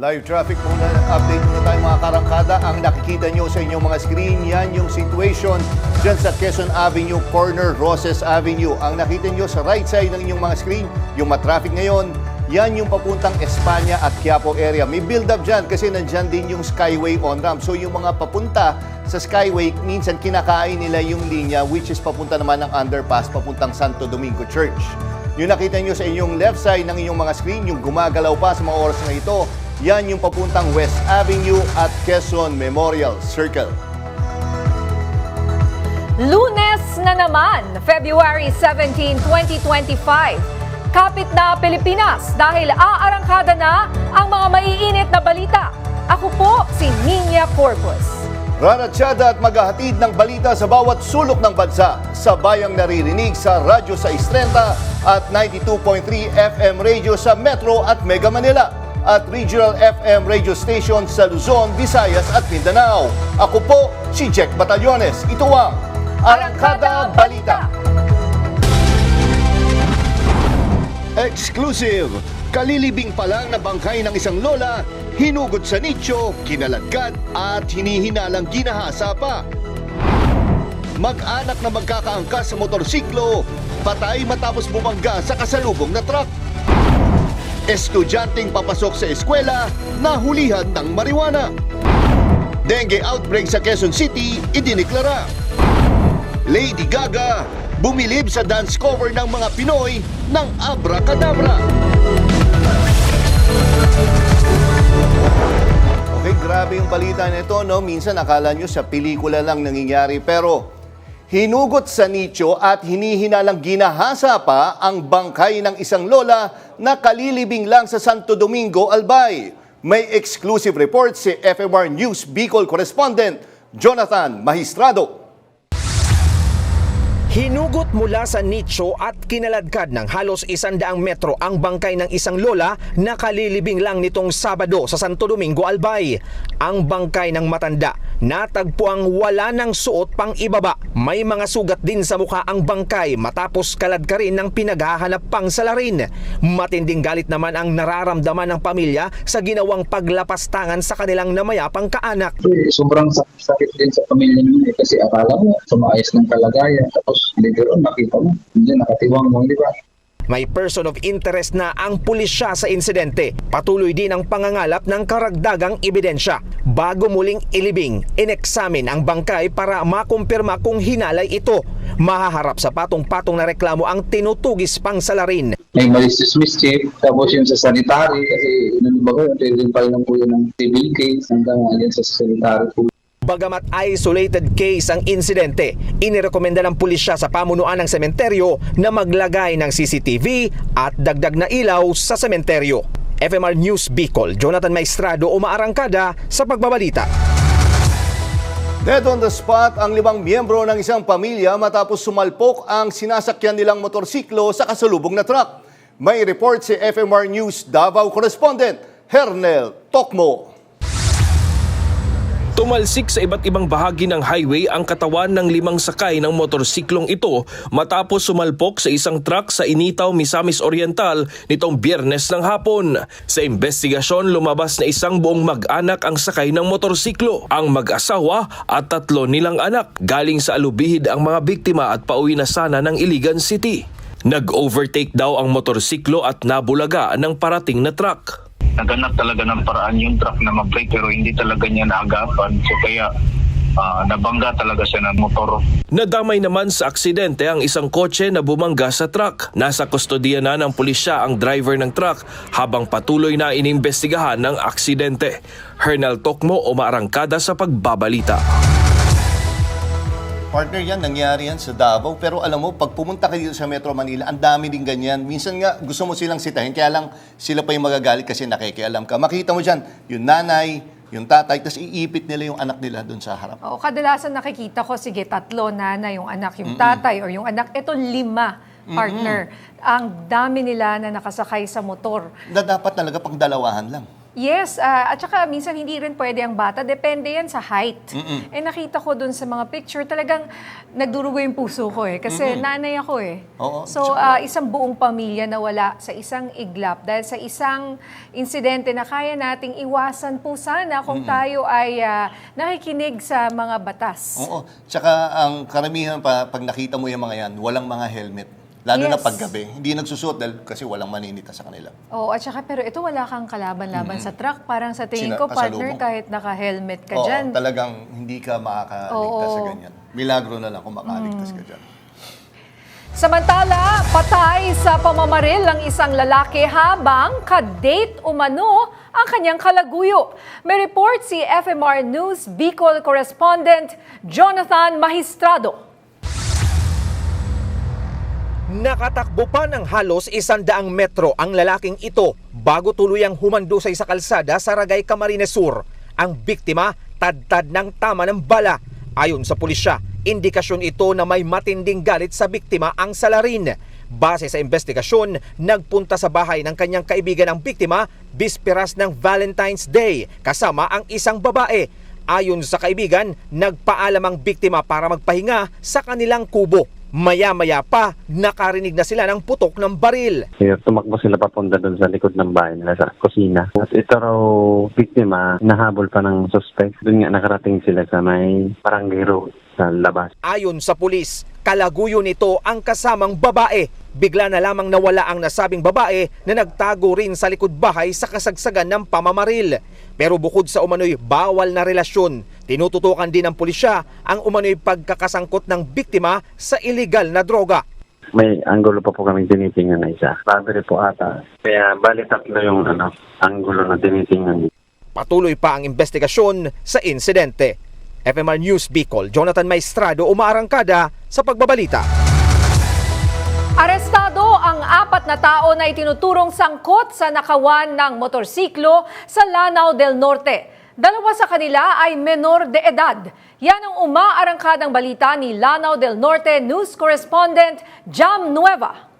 Live traffic muna, update muna tayo mga karangkada. Ang nakikita nyo sa inyong mga screen, yan yung situation dyan sa Quezon Avenue, corner Roses Avenue. Ang nakita nyo sa right side ng inyong mga screen, yung matraffic ngayon, yan yung papuntang Espanya at Quiapo area. May build up dyan kasi nandyan din yung Skyway on-ramp. So yung mga papunta sa Skyway, minsan kinakain nila yung linya which is papunta naman ng underpass, papuntang Santo Domingo Church. Yung nakita nyo sa inyong left side ng inyong mga screen, yung gumagalaw pa sa mga oras na ito, yan yung papuntang West Avenue at Quezon Memorial Circle. Lunes na naman, February 17, 2025. Kapit na Pilipinas dahil aarangkada na ang mga maiinit na balita. Ako po si Ninia Corpus. Raratsada at maghahatid ng balita sa bawat sulok ng bansa. Sabayang naririnig sa Radyo 630 at 92.3 FM radio sa Metro at Mega Manila at Regional FM radio station sa Luzon, Visayas at Mindanao. Ako po si Jack Batallones. Ito ang Arangkada Balita. Exclusive! Kalilibing pa lang na bangkay ng isang lola, hinugot sa nicho, kinaladkad at hinihinalang ginahasa pa. Mag-anak na magkakaangkas sa motorsiklo, patay matapos bumangga sa kasalubong na truck. Estudyanteng papasok sa eskwela, nahulihan ng marijuana. Dengue outbreak sa Quezon City, idineklara. Lady Gaga, bumilib sa dance cover ng mga Pinoy ng Abracadabra. Okay, grabe yung balita nito, no? Minsan akala nyo sa pelikula lang nangyayari, pero hinugot sa nicho at hinihinalang ginahasa pa ang bangkay ng isang lola na kalilibing lang sa Santo Domingo, Albay. May exclusive report si FMR News Bicol correspondent Jonathan Magistrado. Hinugot mula sa nicho at kinaladkad ng halos 100 metro ang bangkay ng isang lola na kalilibing lang nitong Sabado sa Santo Domingo, Albay. Ang bangkay ng matanda natagpuang wala ng suot pang ibaba. May mga sugat din sa mukha ang bangkay matapos kaladkarin ng pinaghahanap pang salarin. Matinding galit naman ang nararamdaman ng pamilya sa ginawang paglapastangan sa kanilang namayapang kaanak. Sobrang sakit din sa pamilya niya kasi akala mo sumaayos ng kalagayan tapos later on makita mo hindi nakatiwang mo, di ba? May person of interest na ang pulisya sa insidente. Patuloy din ang pangangalap ng karagdagang ebidensya. Bago muling ilibing, ineksamin ang bangkay para makumpirma kung hinalay ito. Mahaharap sa patong-patong na reklamo ang tinutugis pang salarin. May malicious mischief, tapos yung sa sanitary kasi nanibago, din pa rin po yun ng civil case hanggang yan sa sanitary po. Bagamat isolated case ang insidente, inirekomenda ng pulisya sa pamunuan ng sementeryo na maglagay ng CCTV at dagdag na ilaw sa sementeryo. FMR News Bicol, Jonathan Maestrado, umaarangkada sa pagbabalita. Dead on the spot ang 5 miyembro ng isang pamilya matapos sumalpok ang sinasakyan nilang motorsiklo sa kasalubong na truck. May report si FMR News Davao correspondent Hernel Tokmo. Tumalsik sa iba't ibang bahagi ng highway ang katawan ng 5 sakay ng motorsiklong ito matapos sumalpok sa isang truck sa Initaw, Misamis Oriental nitong Biyernes ng hapon. Sa investigasyon, lumabas na isang buong mag-anak ang sakay ng motorsiklo. Ang mag-asawa at 3 nilang anak. Galing sa Alubihid ang mga biktima at pauwi na sana ng Iligan City. Nag-overtake daw ang motorsiklo at nabulaga ng parating na truck. Naganap talaga ng paraan yung truck na mag-brake pero hindi talaga niya naagapan. So kaya nabangga talaga siya ng motor. Nadamay naman sa aksidente ang isang kotse na bumangga sa truck. Nasa kustodiya na ng pulisya ang driver ng truck habang patuloy na inimbestigahan ng aksidente. Hernel Tokmo, umaarangkada sa pagbabalita. Partner, yan, nangyari yan sa Davao. Pero alam mo, pag pumunta ka dito sa Metro Manila, ang dami din ganyan. Minsan nga, gusto mo silang sitahin, kaya lang sila pa yung magagalit kasi nakikialam ka. Makita mo dyan, yung nanay, yung tatay, tapos iipit nila yung anak nila doon sa harap. Oo, kadalasan nakikita ko, sige, 3, nanay, yung anak, yung tatay, or yung anak. Ito 5, partner. Ang dami nila na nakasakay sa motor. Na dapat talaga pang dalawahan lang. Yes, at saka minsan hindi rin pwede ang bata. Depende yan sa height. Eh nakita ko dun sa mga picture, talagang nagdurugo yung puso ko eh. Kasi nanay ako eh. Oo. So, isang buong pamilya na wala sa isang iglap. Dahil sa isang insidente na kaya nating iwasan po sana kung tayo ay nakikinig sa mga batas. Oo. Tsaka ang karamihan pa, pag nakita mo yung mga yan, walang mga helmet. Lalo na Yes. paggabi. Hindi nagsusuot dahil kasi walang maninita sa kanila. Oo, at saka pero ito wala kang kalaban-laban sa truck. Parang sa tingin ko, Pasalubong. partner, kahit naka-helmet ka Oo, dyan. talagang hindi ka makakaligtas sa Oo. ganyan. Milagro na lang kung makaligtas ka dyan. Samantala, patay sa pamamaril ang isang lalaki habang kadate umano ang kanyang kalaguyo. May report si FMR News Bicol correspondent Jonathan Magistrado. Nakatakbo pa ng halos 100 metro ang lalaking ito bago tuluyang humandusay sa kalsada sa Ragay, Camarines Sur. Ang biktima, tadtad ng tama ng bala. Ayon sa pulisya, indikasyon ito na may matinding galit sa biktima ang salarin. Base sa investigasyon, nagpunta sa bahay ng kanyang kaibigan ang biktima bisperas ng Valentine's Day kasama ang isang babae. Ayon sa kaibigan, nagpaalam ang biktima para magpahinga sa kanilang kubo. Maya-maya pa, nakarinig na sila ng putok ng baril. Kaya tumakbo sila papunta doon sa likod ng bahay nila sa kusina. At ito raw biktima, nahabol pa ng suspect. Doon nga nakarating sila sa may barangay road sa labas. Ayon sa pulis, kalaguyo nito ang kasamang babae. Bigla na lamang nawala ang nasabing babae na nagtago rin sa likod bahay sa kasagsagan ng pamamaril. Pero bukod sa umano'y bawal na relasyon, tinututukan din ng pulisya ang umano'y pagkakasangkot ng biktima sa iligal na droga. May anggulo pa po kaming tinitingnan na isa. Battery po ata. Kaya bali tatlo yung anggulo na tinitingnan. Patuloy pa ang investigasyon sa insidente. FMR News Bicol, Jonathan Maestrado, umaarangkada sa pagbabalita. Arestado ang 4 na tao na itinuturong sangkot sa nakawan ng motorsiklo sa Lanao del Norte. 2 sa kanila ay menor de edad. Yan ang umaarangkadang balita ni Lanao del Norte News Correspondent Jam Nueva.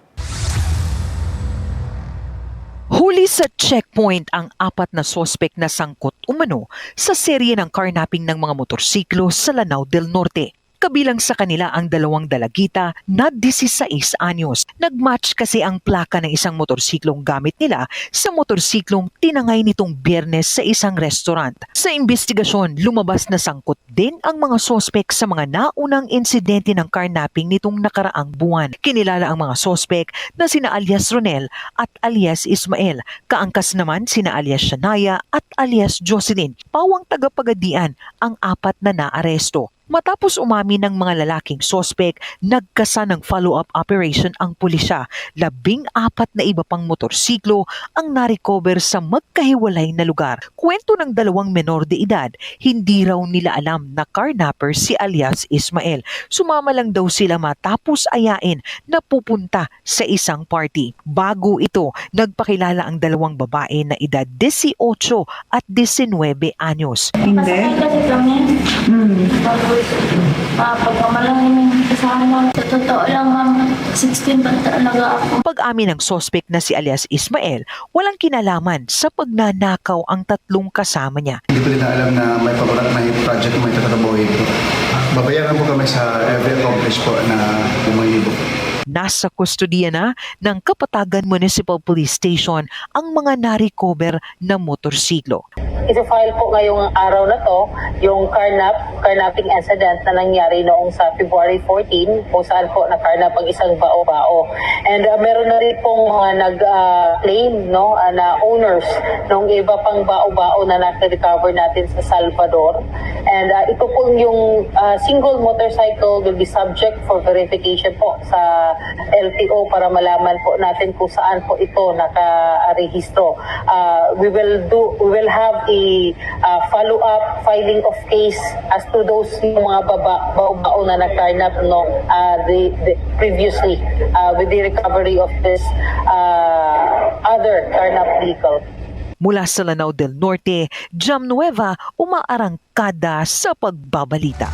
Huli sa checkpoint ang 4 na sospek na sangkot umano sa serye ng carnapping ng mga motorsiklo sa Lanao del Norte. Kabilang sa kanila ang 2 dalagita na 16 anyos. Nagmatch kasi ang plaka ng isang motorsiklong gamit nila sa motorsiklong tinangay nitong Biyernes sa isang restaurant. Sa investigasyon, lumabas na sangkot din ang mga sospek sa mga naunang insidente ng carnapping nitong nakaraang buwan. Kinilala ang mga sospek na sina alias Ronel at alias Ismael. Kaangkas naman sina alias Shanaya at alias Jocelyn. Pawang tagapagadian ang 4 na naaresto. Matapos umamin ng mga lalaking sospek, nagkasa ng follow-up operation ang pulisya. 14 na iba pang motorsiklo ang narecover sa magkahiwalay na lugar. Kwento ng 2 menor de edad, hindi raw nila alam na carnapper si alias Ismael. Sumama lang daw sila matapos ayain na pupunta sa isang party. Bago ito, nagpakilala ang 2 babae na edad 18 at 19 anyos. Hindi. Kasi kami, pagkamalaki ng kasama. Sa totoo lang, ma'am, 16 pa talaga ako. Pag-amin ng sospek na si alias Ismael, walang kinalaman sa pagnanakaw ang 3 kasama niya. Hindi ko nila alam na may pagulat na hit project na may tatrabahuin ko. Babayaran po kami sa every accomplish po na 5,000. Nasa kustodiya na ng Kapatagan Municipal Police Station ang mga na-recover na motorsiklo. Isa-file po ngayong araw na to yung carnapping incident na nangyari noong sa February 14 kung saan po na-carnap ang isang bao-bao. And meron na rin pong mga nag-claim na owners ng iba pang bao-bao na na-recover natin sa Salvador. And ito po yung single motorcycle will be subject for verification po sa LTO para malaman po natin kung saan po ito nakarehistro. We will have a follow-up filing of case as to those mga bao-bao na nag-carnap previously with the recovery of this other carnap vehicle. Mula sa Lanao del Norte, Jam Nueva, umaarangkada sa pagbabalita.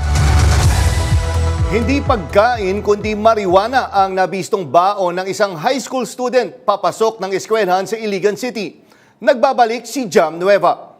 Hindi pagkain kundi marijuana ang nabistong baon ng isang high school student papasok ng eskwelahan sa Iligan City. Nagbabalik si Jam Nueva.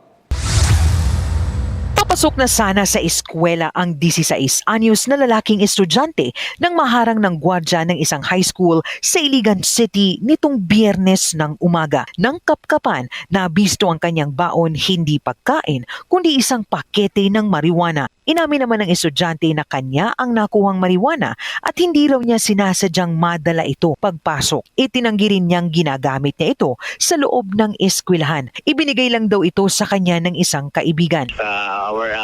Papasok na sana sa eskwela ang 16 anyos na lalaking estudyante nang maharang ng gwardya ng isang high school sa Iligan City nitong Biyernes ng umaga. Nang kapkapan, nabisto ang kanyang baon hindi pagkain kundi isang pakete ng marijuana. Inamin naman ng estudyante na kanya ang nakuhang marijuana at hindi raw niya sinasadyang madala ito pagpasok. Itinanggi rin niyang ginagamit niya ito sa loob ng eskwelahan. Ibinigay lang daw ito sa kanya ng isang kaibigan. Our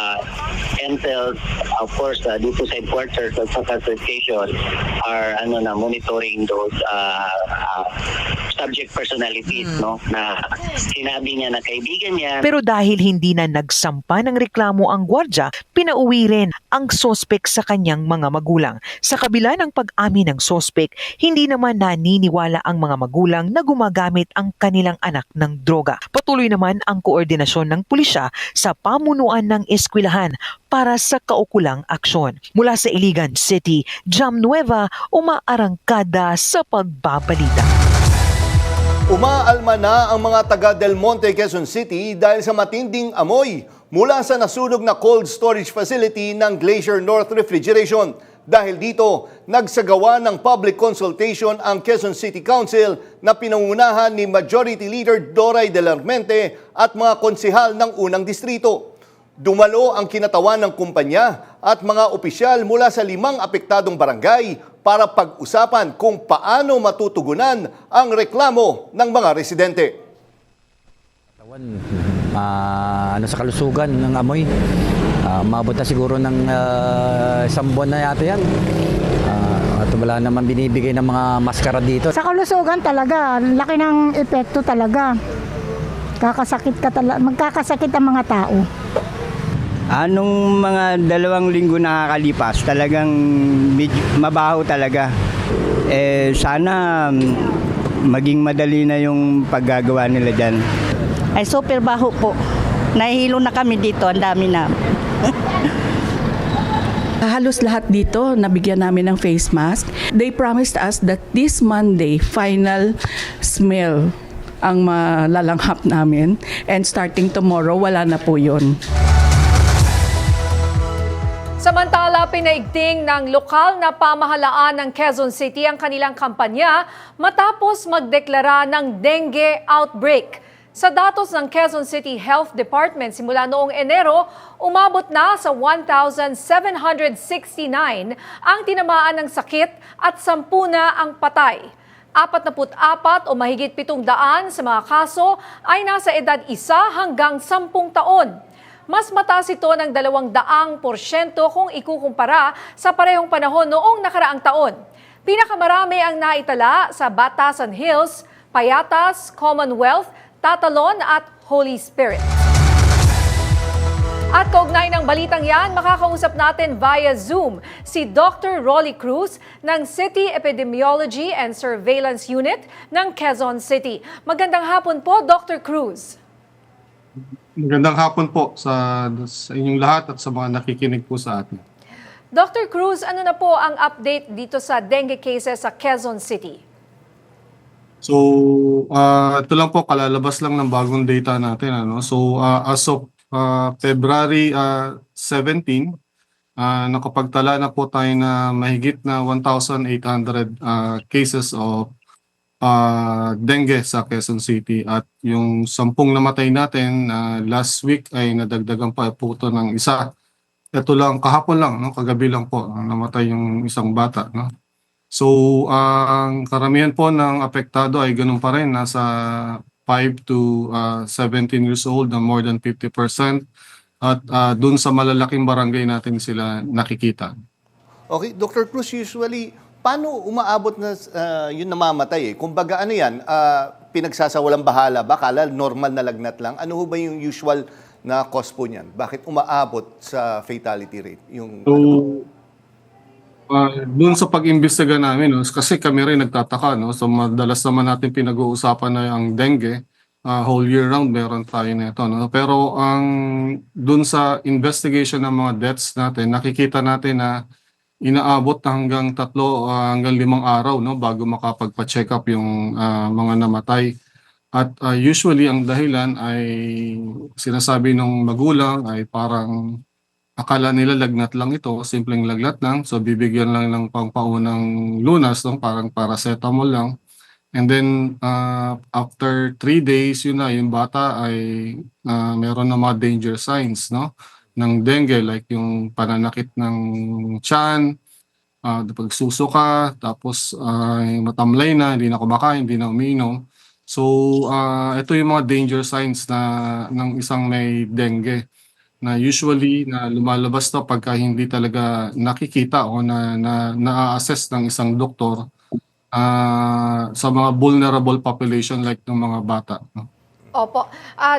intel, of course, dito sa headquarters at sa classification are monitoring those subject personalities, no, na sinabi niya na kaibigan niya. Pero dahil hindi na nagsampa ng reklamo ang gwardya, pinauwi rin ang sospek sa kanyang mga magulang. Sa kabila ng pag-amin ng sospek, hindi naman naniniwala ang mga magulang na gumagamit ang kanilang anak ng droga. Patuloy naman ang koordinasyon ng pulisya sa pamunuan ng eskwelahan para sa kaukulang aksyon. Mula sa Iligan City, Jam Nueva, umaarangkada sa pagbabalita. Umaalma na ang mga taga Del Monte, Quezon City dahil sa matinding amoy mula sa nasunog na cold storage facility ng Glacier North Refrigeration. Dahil dito, nagsagawa ng public consultation ang Quezon City Council na pinangunahan ni Majority Leader Doray Del Armente at mga konsehal ng unang distrito. Dumalo ang kinatawan ng kumpanya at mga opisyal mula sa 5 apektadong barangay para pag-usapan kung paano matutugunan ang reklamo ng mga residente. Sa kalusugan ng amoy, mabot na siguro ng 1 buwan na yata yan. At wala naman binibigay ng mga maskara dito. Sa kalusugan talaga, laki ng epekto talaga. Magkakasakit ang mga tao. Anong mga 2 linggo nakakalipas, talagang mabaho talaga. Sana maging madali na yung paggagawa nila dyan. Ay super baho po. Nahihilo na kami dito, ang dami na. Halos lahat dito, nabigyan namin ng face mask. They promised us that this Monday, final smell ang malalanghap namin. And starting tomorrow, wala na po yun. Samantala, pinaigting ng lokal na pamahalaan ng Quezon City ang kanilang kampanya matapos magdeklara ng dengue outbreak. Sa datos ng Quezon City Health Department simula noong Enero, umabot na sa 1,769 ang tinamaan ng sakit at 10 na ang patay. 44 o mahigit 700 sa mga kaso ay nasa edad 1 hanggang 10 taon. Mas mataas ito ng 200% kung ikukumpara sa parehong panahon noong nakaraang taon. Pinakamarami ang naitala sa Batasan Hills, Payatas, Commonwealth, Tatalon at Holy Spirit. At kaugnay ng balitang yan, makakausap natin via Zoom si Dr. Rolly Cruz ng City Epidemiology and Surveillance Unit ng Quezon City. Magandang hapon po, Dr. Cruz. Magandang hapon po sa inyong lahat at sa mga nakikinig po sa atin. Dr. Cruz, ano na po ang update dito sa dengue cases sa Quezon City? So, ito lang po, kalalabas lang ng bagong data natin. So, as of February 17, nakapagtala na po tayo na mahigit na 1,800 cases of dengue sa Quezon City, at yung 10 namatay natin last week ay nadagdagan pa po ito ng isa. Ito lang kahapon lang, kagabi lang po namatay yung isang bata. So ang karamihan po ng apektado ay ganun pa rin, nasa 5 to 17 years old na more than 50%, at dun sa malalaking barangay natin sila nakikita. Okay, Dr. Cruz, usually paano umaabot na yung namamatay? Kumbaga ano yan, pinagsasawalang bahala ba? Kala normal na lagnat lang? Ano ba yung usual na cause po niyan? Bakit umaabot sa fatality rate? Doon sa pag-imbestiga namin, kasi kami rin nagtataka. So madalas naman natin pinag-uusapan na ang dengue. Whole year round meron tayo nito. Pero doon sa investigation ng mga deaths natin, nakikita natin na inaabot na hanggang 3 hanggang 5 araw bago makapagpa-check up yung mga namatay. At usually ang dahilan ay sinasabi ng magulang ay parang akala nila lagnat lang ito, simpleng lagnat lang. So bibigyan lang ng pangpaunang lunas, no? Parang paracetamol lang. And then after 3 days, yun na, yung bata ay meron na mga danger signs, no? Ng dengue, like yung pananakit ng tiyan, pagsusuka, tapos matamlay na, hindi na kumakain, hindi na umiinom. So ito yung mga danger signs ng isang may dengue na usually na lumalabas to pagka hindi talaga nakikita o na-assess ng isang doktor sa mga vulnerable population like ng mga bata. Opo.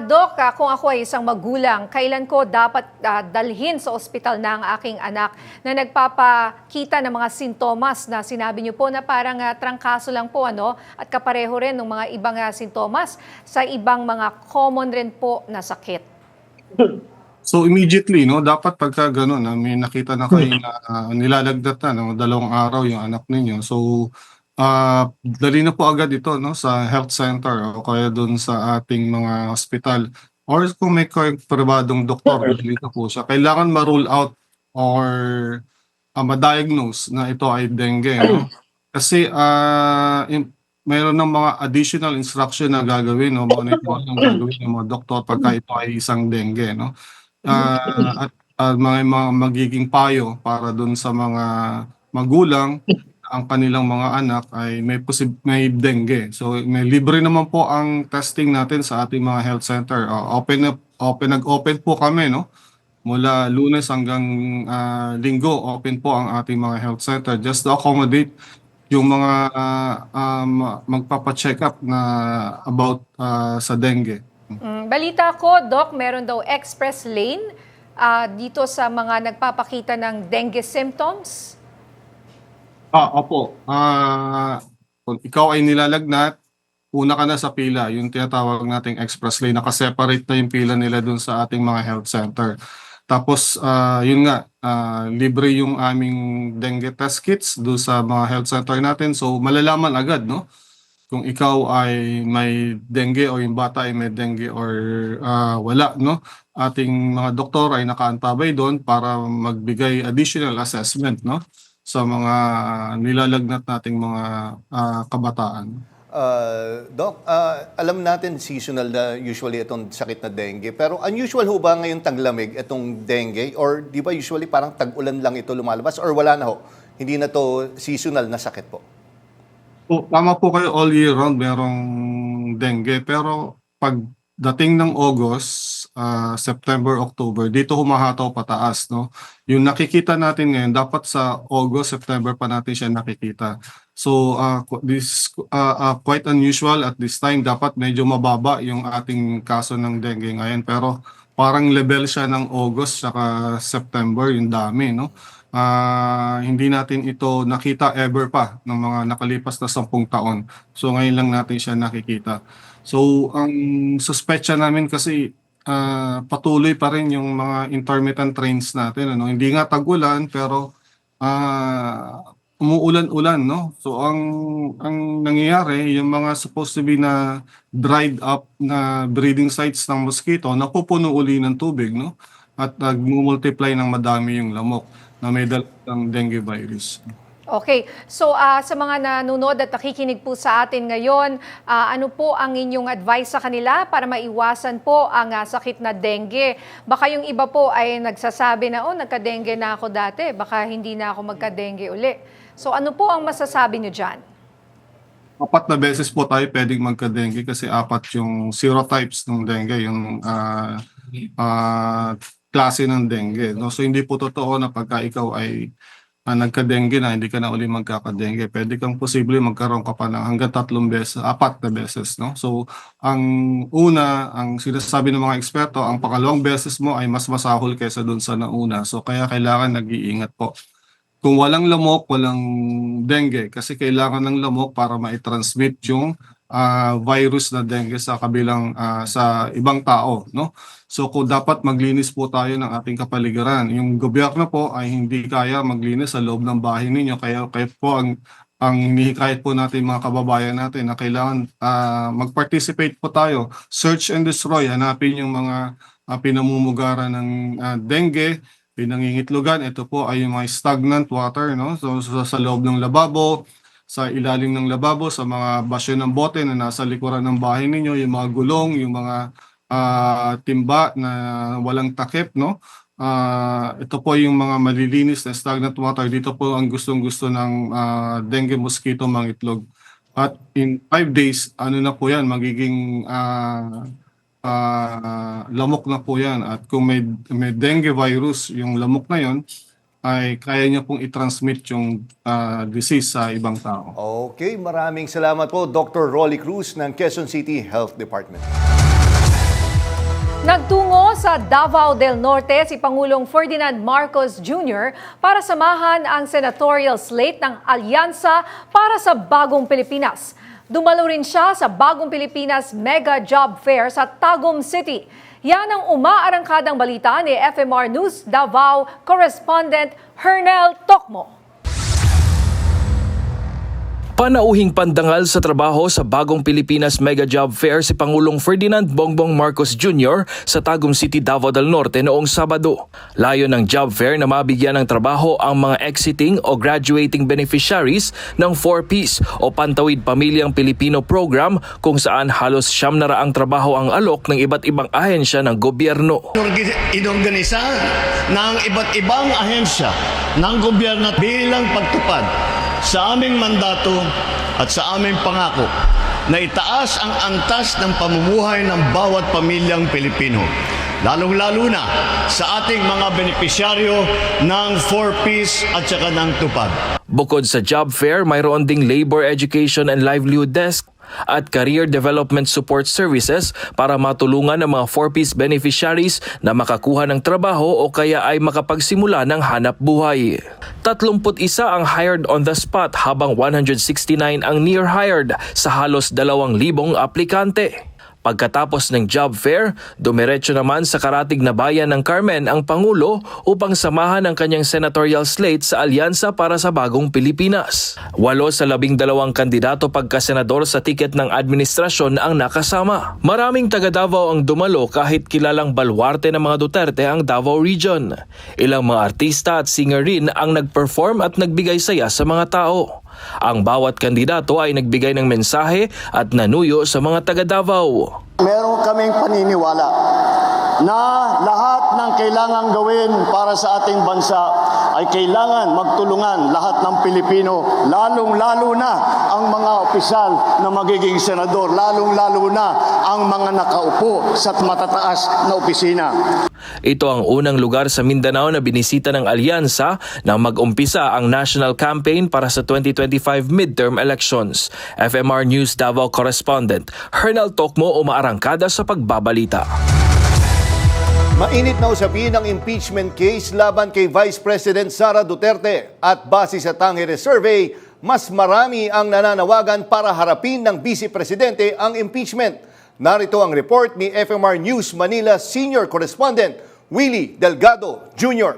Doc, kung ako ay isang magulang, kailan ko dapat dalhin sa ospital na ang aking anak na nagpapakita ng mga sintomas na sinabi niyo po na parang trangkaso lang po, ano? At kapareho rin ng mga ibang sintomas sa ibang mga common rin po na sakit. So immediately, no, dapat pagka gano'n, may nakita na kayo na nilalagnat na, no, 2 araw yung anak ninyo. So dali na po agad ito, no, sa health center o kaya doon sa ating mga hospital. Or kung may pribadong doktor, dito po siya. Kailangan ma-rule out or ma-diagnose na ito ay dengue. No? Kasi mayroon ng mga additional instruction na gagawin, no, monitor ang gagawin ng mga doktor pagka ito ay isang dengue. No? At mga magiging payo para doon sa mga magulang ang kanilang mga anak ay may dengue. So may libre naman po ang testing natin sa ating mga health center. Nag-open po kami, no? Mula Lunes hanggang Linggo, open po ang ating mga health center just to accommodate yung mga magpapa-check up na about sa dengue. Balita ko, Doc, meron daw express lane dito sa mga nagpapakita ng dengue symptoms. Opo. Kung ikaw ay nilalagnat, una ka na sa pila, yung tinatawag nating express lane, nakaseparate na yung pila nila dun sa ating mga health center. Tapos, yun nga, libre yung aming dengue test kits dun sa mga health center natin. So, malalaman agad, no? Kung ikaw ay may dengue o yung bata ay may dengue or wala, no? Ating mga doktor ay nakaantabay doon para magbigay additional assessment, no? Sa mga nilalagnat nating mga kabataan. Doc, alam natin seasonal na usually itong sakit na dengue. Pero unusual ho ba ngayong taglamig itong dengue? Or di ba usually parang tag-ulan lang ito lumalabas? Or wala na ho? Hindi na to seasonal na sakit po? Tama po kayo, all year round merong dengue. Pero pag dating ng August, September, October, dito humahataw pataas, no? Yung nakikita natin ngayon, dapat sa August, September pa natin siya nakikita. So, this quite unusual at this time. Dapat medyo mababa yung ating kaso ng dengue ngayon. Pero parang level siya ng August saka September, yung dami, no? Hindi natin ito nakita ever pa ng mga nakalipas na 10 taon. So, ngayon lang natin siya nakikita. So, ang suspecha namin kasi patuloy pa rin yung mga intermittent rains natin. Ano? Hindi nga tag-ulan pero umuulan-ulan. No? So, ang nangyayari, yung mga supposed to be na dried up na breeding sites ng mosquito, napupuno uli ng tubig. No? At nag-multiply ng madami yung lamok na may dalang dengue virus. Okay. So sa mga nanonood at nakikinig po sa atin ngayon, ano po ang inyong advice sa kanila para maiwasan po ang sakit na dengue? Baka yung iba po ay nagsasabi na, nagka-dengue na ako dati, baka hindi na ako magka-dengue uli. So ano po ang masasabi niyo dyan? 4 na beses po tayo pwedeng magka-dengue kasi 4 yung serotypes ng dengue, yung klase ng dengue. No? So hindi po totoo na pagka ikaw ay nagka-dengue na, hindi ka na uli magkaka-dengue. Pwede kang posible magkaroon ka pa ng hanggang 3 beses, 4 na beses. No? So, ang una, ang sinasabi ng mga eksperto, ang pangalawang beses mo ay mas masahol kaysa dun sa nauna. So, kaya kailangan nag-iingat po. Kung walang lamok, walang dengue. Kasi kailangan ng lamok para ma-transmit yung virus na dengue sa kabilang sa ibang tao, no? So kung dapat maglinis po tayo ng ating kapaligiran. Yung gobyerno po ay hindi kaya maglinis sa loob ng bahay ninyo, kaya po ang ang hinihikayat po natin mga kababayan natin na kailangan mag-participate po tayo. Search and destroy, hanapin yung mga pinamumugaran ng dengue, pinangingitlugan. Ito po ay yung mga stagnant water, no? So sa loob ng lababo, sa ilalim ng lababo, sa mga basyo ng bote na nasa likuran ng bahay ninyo, yung mga gulong, yung mga timba na walang takip, no? Ito po yung mga malilinis na stagnant water. Dito po ang gustong-gusto ng dengue mosquito mangitlog. At in 5 days, ano na po yan, magiging lamok na po yan. At kung may dengue virus, yung lamok na yon, ay kaya niya pong i-transmit yung disease sa ibang tao. Okay, maraming salamat po Dr. Rolly Cruz ng Quezon City Health Department. Nagtungo sa Davao del Norte si Pangulong Ferdinand Marcos Jr. para samahan ang senatorial slate ng Alyansa para sa Bagong Pilipinas. Dumalo rin siya sa Bagong Pilipinas Mega Job Fair sa Tagum City. Yan ang umaarangkadang balita ni FMR News Davao correspondent Hernel Tokmo. Panauhing pandangal sa trabaho sa Bagong Pilipinas Mega Job Fair si Pangulong Ferdinand Bongbong Marcos Jr. sa Tagum City, Davao del Norte noong Sabado. Layo ng job fair na mabigyan ng trabaho ang mga exiting o graduating beneficiaries ng 4Ps o Pantawid Pamilyang Pilipino program kung saan halos 900 trabaho ang alok ng iba't ibang ahensya ng gobyerno. Inorganisa ng iba't ibang ahensya ng gobyerno bilang pagtupad sa aming mandato at sa aming pangako na itaas ang antas ng pamumuhay ng bawat pamilyang Pilipino, lalong-lalo na sa ating mga benepisyaryo ng 4Ps at saka ng tupad. Bukod sa job fair, mayroon ding labor education and livelihood desk at career development support services para matulungan ang mga 4Ps beneficiaries na makakuha ng trabaho o kaya ay makapagsimula ng hanap buhay. 31 ang hired on the spot habang 169 ang near hired sa halos 2,000 aplikante. Pagkatapos ng job fair, dumiretso naman sa karatig na bayan ng Carmen ang Pangulo upang samahan ang kanyang senatorial slate sa Alyansa para sa Bagong Pilipinas. 8 sa 12 kandidato pagkasenador sa tiket ng administrasyon ang nakasama. Maraming taga Davao ang dumalo kahit kilalang baluarte ng mga Duterte ang Davao Region. Ilang mga artista at singer rin ang nag-perform at nagbigay saya sa mga tao. Ang bawat kandidato ay nagbigay ng mensahe at nanuyo sa mga taga Davao. Meron kaming paniniwala na lahat ng kailangang gawin para sa ating bansa ay kailangan magtulungan lahat ng Pilipino, lalong-lalo na ang mga opisyal na magiging senador, lalong-lalo na ang mga nakaupo sa matataas na opisina. Ito ang unang lugar sa Mindanao na binisita ng Alyansa nang mag-umpisa ang national campaign para sa 2025 midterm elections. FMR News Davao correspondent Hernel Tokmo umaarangkada sa pagbabalita. Mainit na usapin ang impeachment case laban kay Vice President Sara Duterte at base sa Tangere Survey, mas marami ang nananawagan para harapin ng Vice Presidente ang impeachment. Narito ang report ni FMR News Manila Senior Correspondent Willie Delgado Jr.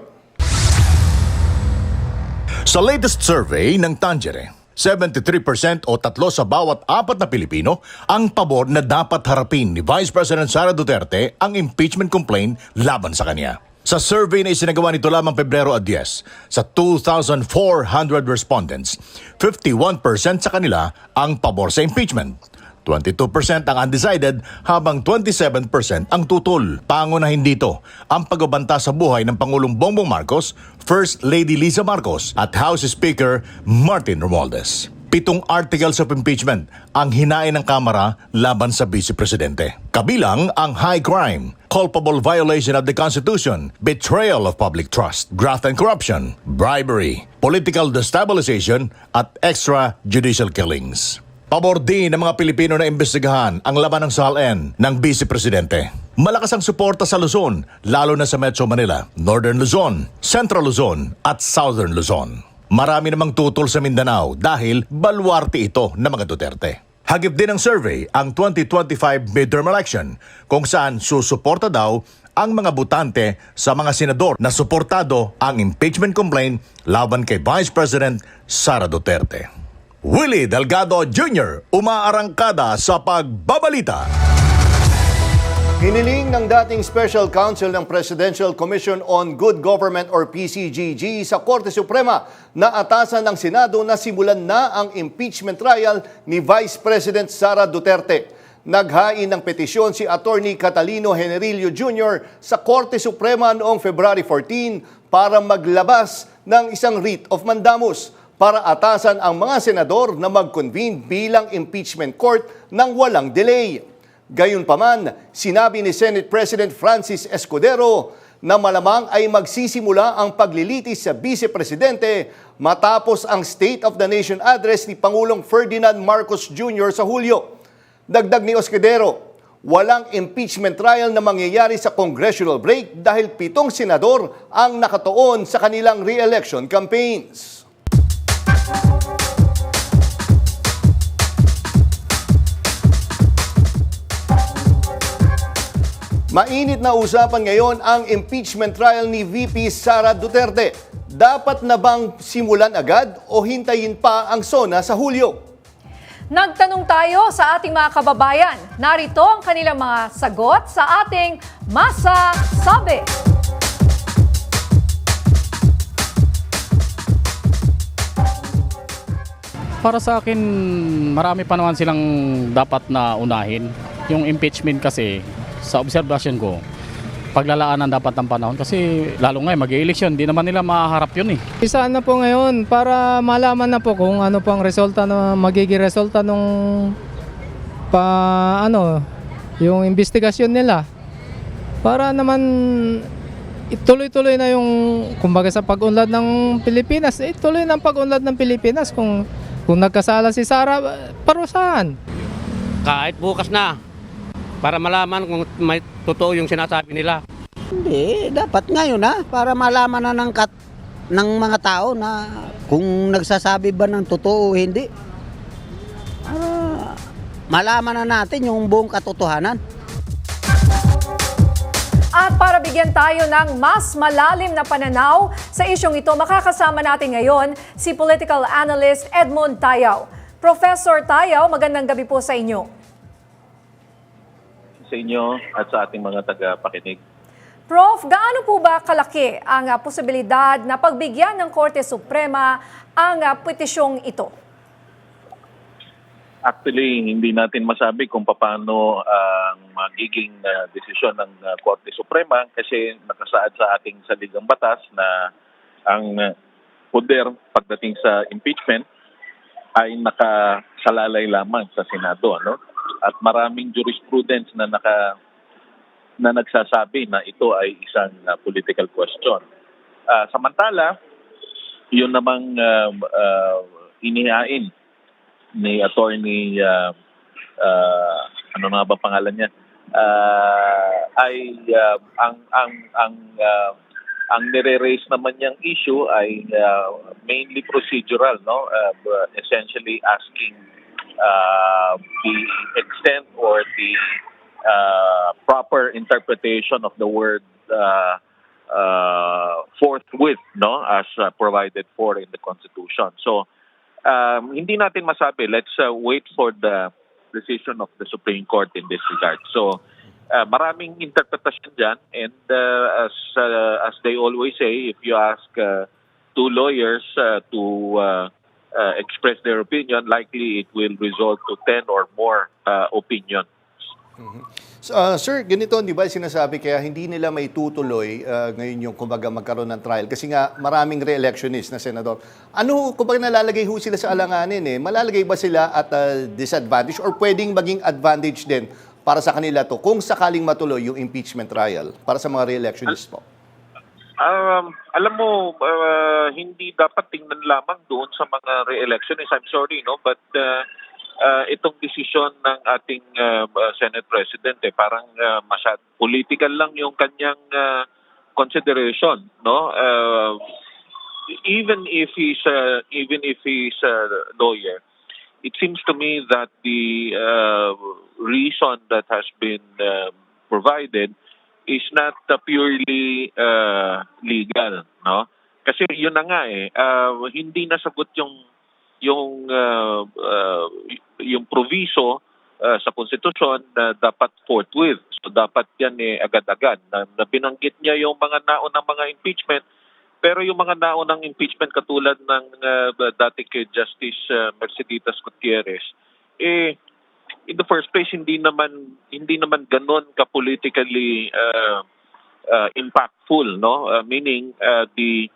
Sa latest survey ng Tangere, 73% o 3 sa bawat 4 na Pilipino ang pabor na dapat harapin ni Vice President Sara Duterte ang impeachment complaint laban sa kanya. Sa survey na isinagawa nito lamang Pebrero 10, sa 2,400 respondents, 51% sa kanila ang pabor sa impeachment. 22% ang undecided habang 27% ang tutol. Pangunahin dito ang pagbabanta sa buhay ng Pangulong Bongbong Marcos, First Lady Liza Marcos at House Speaker Martin Romualdez. 7 articles of impeachment ang hinain ng Kamara laban sa Vice Presidente. Kabilang ang high crime, culpable violation of the Constitution, betrayal of public trust, graft and corruption, bribery, political destabilization at extrajudicial killings. Pabor din ng mga Pilipino na imbestigahan ang laban ng SALN ng Vice Presidente. Malakas ang suporta sa Luzon, lalo na sa Metro Manila, Northern Luzon, Central Luzon at Southern Luzon. Marami namang tutol sa Mindanao dahil baluarte ito ng mga Duterte. Hagip din ng survey ang 2025 midterm election kung saan susuporta daw ang mga botante sa mga senador na suportado ang impeachment complaint laban kay Vice President Sara Duterte. Willie Delgado Jr. umaarangkada sa pagbabalita. Hiniling ng dating Special Counsel ng Presidential Commission on Good Government or PCGG sa Korte Suprema na atasan ng Senado na simulan na ang impeachment trial ni Vice President Sara Duterte. Naghain ng petisyon si Attorney Catalino Generillo Jr. sa Korte Suprema noong February 14 para maglabas ng isang writ of mandamus para atasan ang mga senador na mag-convene bilang impeachment court nang walang delay. Gayunpaman, sinabi ni Senate President Francis Escudero na malamang ay magsisimula ang paglilitis sa Vice Presidente matapos ang State of the Nation address ni Pangulong Ferdinand Marcos Jr. sa Hulyo. Dagdag ni Escudero, walang impeachment trial na mangyayari sa congressional break dahil 7 senador ang nakatuon sa kanilang re-election campaigns. Mainit na usapan ngayon ang impeachment trial ni VP Sara Duterte. Dapat na bang simulan agad o hintayin pa ang SONA sa Hulyo? Nagtanong tayo sa ating mga kababayan. Narito ang kanilang mga sagot sa ating Masasabi. Para sa akin, marami pa naman silang dapat na unahin. Yung impeachment kasi, sa obserbasyon ko, paglalaanan dapat ng panahon kasi lalo ngayon mag-election, di naman nila mahaharap yun eh. Isaan na po ngayon para malaman na po kung ano pang resulta na magiging resulta nung yung investigasyon nila. Para naman ituloy-tuloy na yung kumbaga sa pag-unlad ng Pilipinas, ituloy na ang pag-unlad ng Pilipinas kung nagkasala si Sara, parusahan. Kahit bukas na. Para malaman kung may totoo yung sinasabi nila. Hindi, dapat ngayon na para malaman na ng mga tao na kung nagsasabi ba ng totoo o hindi. Malaman na natin yung buong katotohanan. At para bigyan tayo ng mas malalim na pananaw sa isyong ito, makakasama natin ngayon si political analyst Edmond Tayaw. Professor Tayaw, magandang gabi po sa inyo. Sa inyo at sa ating mga tagapakinig. Prof, gaano po ba kalaki ang posibilidad na pagbigyan ng Korte Suprema ang petisyong ito? Actually, hindi natin masabi kung paano ang magiging desisyon ng Korte Suprema kasi nakasaad sa ating saligang batas na ang poder pagdating sa impeachment ay nakasalalay lamang sa Senado, ano? At maraming jurisprudence na nagsasabi na ito ay isang political question. Samantala, yun namang inihain ni attorney ano nga ba pangalan niya? Ay ang nire-raise naman niyang issue ay mainly procedural, no? Essentially asking the extent or the proper interpretation of the word forthwith, no, as provided for in the Constitution. So, hindi natin masabi. Let's wait for the decision of the Supreme Court in this regard. So, maraming interpretation dyan, and as they always say, if you ask 2 lawyers to express their opinion, likely it will result to 10 or more opinions. Mm-hmm. Sir, ganito, di ba sinasabi kaya hindi nila may tutuloy ngayon yung kumbaga magkaroon ng trial kasi nga maraming re-electionist na senador. Ano, kumbaga nalalagay ho sila sa alanganin eh? Malalagay ba sila at disadvantage or pwedeng maging advantage din para sa kanila to kung sakaling matuloy yung impeachment trial para sa mga re-electionists po? Alam mo, hindi dapat tingnan lamang doon sa mga re-electionists. I'm sorry, no? But itong desisyon ng ating Senate President, parang masyad political lang yung kanyang consideration, no? Even if he's a lawyer, it seems to me that the reason that has been provided is not purely legal, no? Kasi yun na nga hindi nasagot yung yung proviso sa konstitusyon na dapat forthwith. So dapat yan agad-agad. Na binanggit niya yung mga naunang mga impeachment, pero yung mga naunang impeachment katulad ng dati kay Justice Merceditas Gutierrez, in the first place hindi naman ganon ka politically impactful, no? Meaning the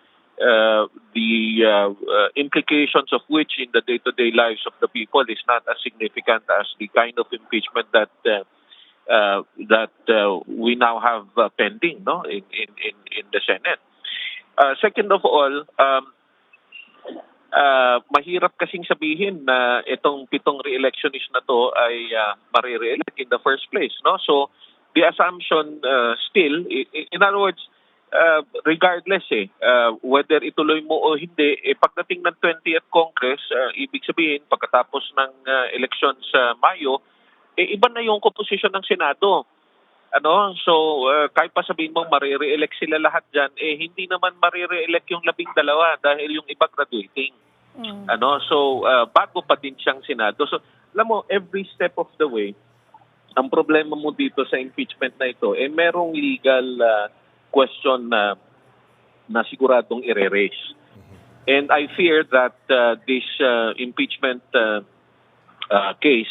implications of which in the day-to-day lives of the people is not as significant as the kind of impeachment that we now have pending, no, in the Senate. Second of all, mahirap kasing sabihin na itong 7 re-electionist na to ay mare-re-elect in the first place, no? So the assumption still, in other words, regardless whether ituloy mo o hindi, pagdating ng 20th Congress, ibig sabihin pagkatapos ng eleksyon sa Mayo, iba na yung composition ng Senado. So kahit pa sabihin mong marire-elect sila lahat dyan, hindi naman marire-elect yung 12 dahil yung iba graduating. So bago pa din siyang Senado. So alam mo, every step of the way, ang problema mo dito sa impeachment na ito, merong legal question na siguradong i-raise. And I fear that this impeachment case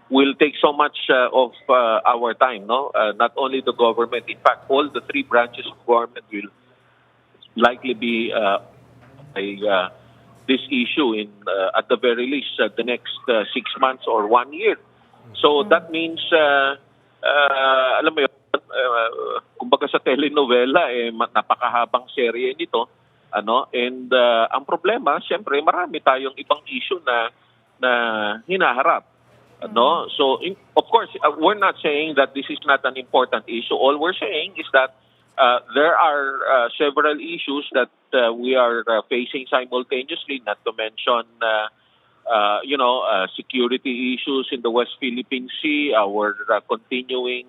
will take so much of our time, no? Not only the government, in fact, all the 3 branches of government will likely be this issue in at the very least the next 6 months or 1 year. So that means, alam mo yun, kumbaga sa telenovela, napakahabang serye nito. And ang problema, siyempre, marami tayong ibang issue na hinaharap. So, of course, we're not saying that this is not an important issue. All we're saying is that there are several issues that we are facing simultaneously, not to mention security issues in the West Philippine Sea, our continuing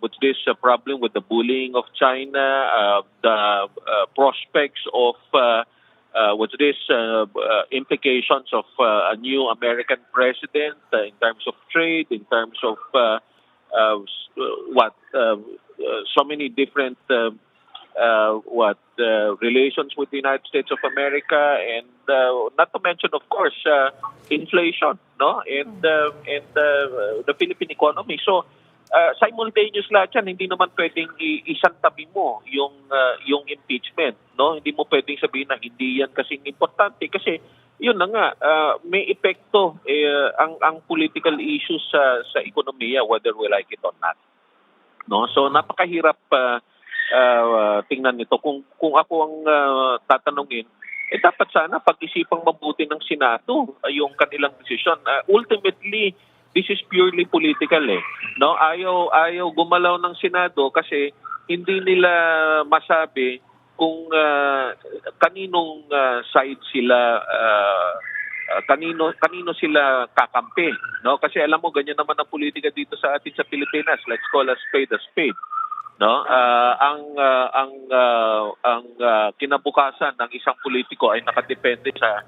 with this problem with the bullying of China, the prospects of implications of a new American president in terms of trade, in terms of so many different relations with the United States of America, and not to mention, of course, inflation, no, and the Philippine economy. So simultaneous lahat yan, hindi naman pwedeng isang tabi mo yung impeachment, no? Hindi mo pwedeng sabihin na hindi yan kasing importante kasi yun na nga, may epekto ang political issues sa ekonomiya, whether we like it or not, no? So napakahirap tingnan nito. Kung ako ang tatanungin, dapat sana pag-isipang mabuti ng Senado yung kanilang desisyon. Ultimately, this is purely political, no? Ayaw gumalaw ng Senado kasi hindi nila masabi kung kaninong side sila, kanino sila kakampi, no? Kasi alam mo, ganyan naman ang politika dito sa atin sa Pilipinas. Let's call a spade a spade, no? Ang kinabukasan ng isang politiko ay nakadepende sa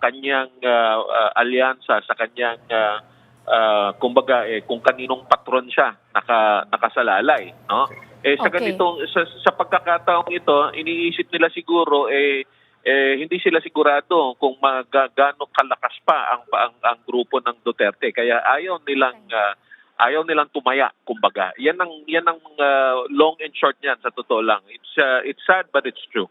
kanyang alyansa, sa kanyang kumbaga kung kaninong patron siya nakasalalay, no? Sa ganitong sa pagkakataong ito, iniisip nila siguro hindi sila sigurado kung gaano kalakas pa ang grupo ng Duterte, kaya ayaw nilang tumaya, kumbaga. Yan ang long and short niyan, sa totoo lang. It's sad but it's true.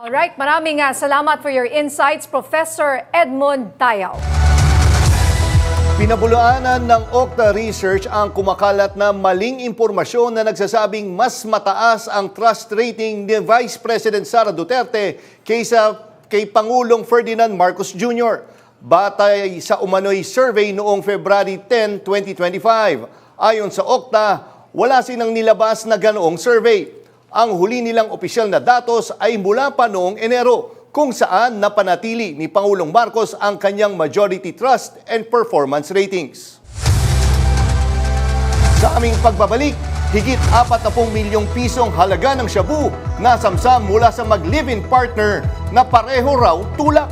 All right, maraming salamat for your insights, Professor Edmund Tayaw. Pinabulaanan ng Okta Research ang kumakalat na maling impormasyon na nagsasabing mas mataas ang trust rating ni Vice President Sara Duterte kaysa kay Pangulong Ferdinand Marcos Jr. Batay sa umano'y survey noong February 10, 2025. Ayon sa Okta, wala silang nilabas na ganoong survey. Ang huli nilang opisyal na datos ay mula pa noong Enero, kung saan napanatili ni Pangulong Marcos ang kanyang majority trust and performance ratings. Sa aming pagbabalik, higit 40 milyong pisong halaga ng shabu na samsam mula sa mag-live-in partner na pareho raw tulak.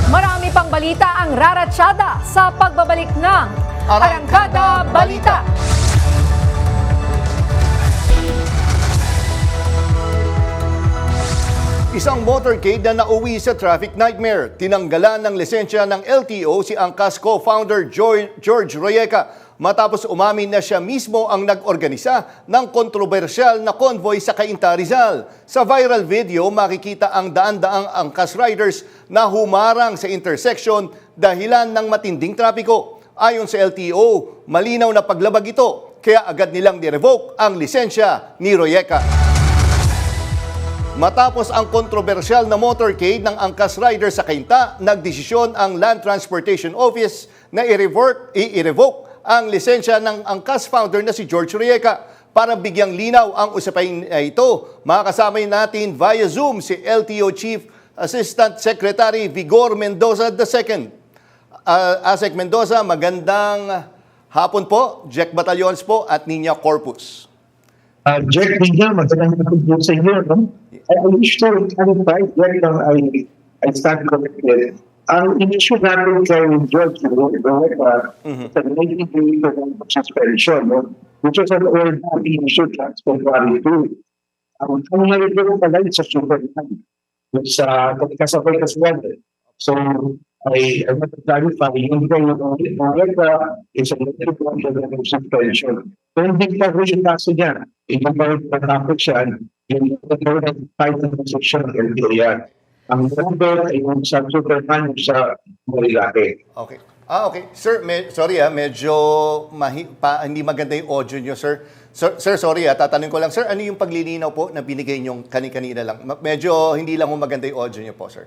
Marami pang balita ang raratsyada sa pagbabalik ng Arangkada Balita. Isang motorcade na nauwi sa traffic nightmare. Tinanggalan ng lisensya ng LTO si Angkas co-founder George Royeca matapos umamin na siya mismo ang nag-organisa ng kontrobersyal na convoy sa Cainta, Rizal. Sa viral video, makikita ang daan-daang Angkas riders na humarang sa intersection dahilan ng matinding trapiko. Ayon sa LTO, malinaw na paglabag ito, kaya agad nilang nirevoke ang lisensya ni Royeca. Matapos ang kontrobersyal na motorcade ng Angkas Rider sa Cainta, nagdesisyon ang Land Transportation Office na i-revoke ang lisensya ng Angkas founder na si George Royeca. Para bigyang linaw ang usapin ito, makakasama natin via Zoom si LTO Chief Assistant Secretary Vigor Mendoza II. Asek Mendoza, magandang hapon po. Jack Batalyones po at Niña Corpus. Jack, Niña, magandang hapon po sa inyo. No? I wish to clarify that I stand corrected. Ang issue natin kay George Royeca sa 90 days of suspension, no? Which was an ordinary issue transfer value to. Ang nangyayari pala sa Superman, which kasabay as well. So, I want to clarify, yung Royeca is a negative of suspension. Kung hindi pa rin yung kaso niya, ibang patapos siya, yung fight ng section ng LTO. Ang number ay yung sa Superman sa Marilake. Okay. Okay. Sir, sorry medyo hindi maganda yung audio nyo, sir. Sir, sorry tatanungin ko lang. Sir, ano yung paglilinaw po na binigay nyo kanina lang? Medyo hindi lang maganda yung audio nyo po, sir.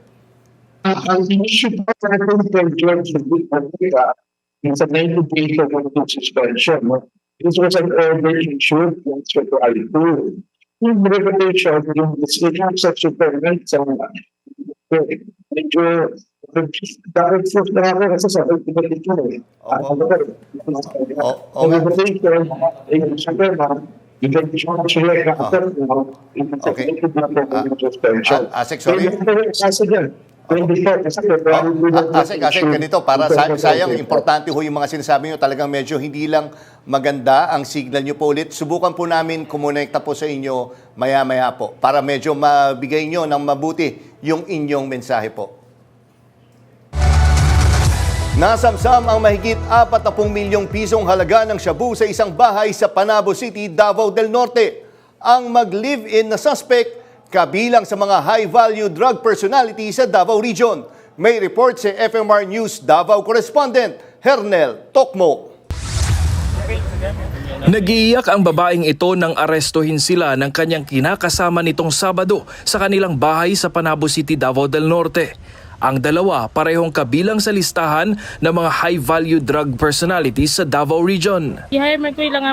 Ang issue po natin kay George Royeca is a 90 days of suspension. This was an order issued transfer to I2. Yung revelation, yung decision sa Superman sa medyo dapat po na ako kasi sa ultimate ito Ang revelation, yung Superman, yung revelation siya Asek, sorry. Asek, ganito, para sayang, importante ho yung mga sinasabi nyo. Talagang medyo hindi lang maganda ang signal nyo po ulit. Subukan po namin kumonekta po sa inyo maya-maya po para medyo mabigay nyo ng mabuti yung inyong mensahe po. Nasamsam ang mahigit 40 milyong pisong halaga ng shabu sa isang bahay sa Panabo City, Davao del Norte. Ang mag-live-in na suspect kabilang sa mga high-value drug personality sa Davao Region. May report si FMR News Davao correspondent Hernel Tokmo. Nagiiyak ang babaeng ito nang arestuhin sila ng kanyang kinakasama nitong Sabado sa kanilang bahay sa Panabo City, Davao del Norte. Ang dalawa parehong kabilang sa listahan ng mga high-value drug personalities sa Davao Region. I-hire mo ko lang